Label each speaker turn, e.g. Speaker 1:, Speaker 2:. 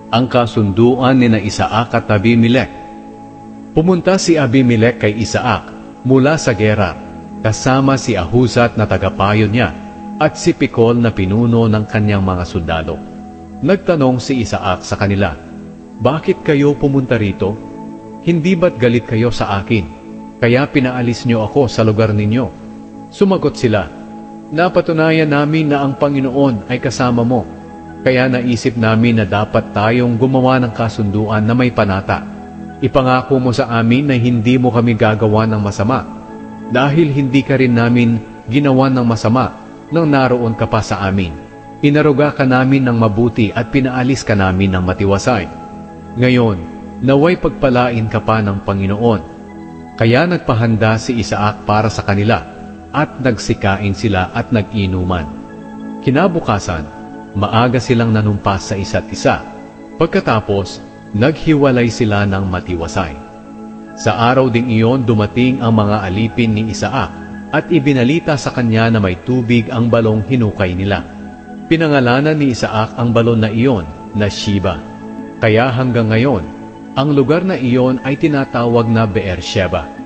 Speaker 1: ang kasunduan ni na Isaac at Abimelech. Pumunta si Abimelech kay Isaac mula sa Gerar, kasama si Ahuzat na tagapayo niya at si Pikol na pinuno ng kanyang mga sundalo. Nagtanong si Isaac sa kanila, "Bakit kayo pumunta rito? Hindi ba't galit kayo sa akin, kaya pinaalis niyo ako sa lugar ninyo?" Sumagot sila, "Napatunayan namin na ang Panginoon ay kasama mo, kaya naisip namin na dapat tayong gumawa ng kasunduan na may panata. Ipangako mo sa amin na hindi mo kami gagawa ng masama, dahil hindi ka rin namin ginawa ng masama nang naroon ka pa sa amin. Inaruga ka namin ng mabuti at pinaalis ka namin ng matiwasay. Ngayon, naway pagpalain ka pa ng Panginoon." Kaya nagpahanda si Isaac para sa kanila, at nagsikain sila at nag-inuman. Kinabukasan, maaga silang nanumpas sa isa't isa. Pagkatapos, naghiwalay sila ng matiwasay. Sa araw ding iyon dumating ang mga alipin ni Isaac at ibinalita sa kanya na may tubig ang balong hinukay nila. Pinangalanan ni Isaac ang balon na iyon na Sheba. Kaya hanggang ngayon, ang lugar na iyon ay tinatawag na Beersheba.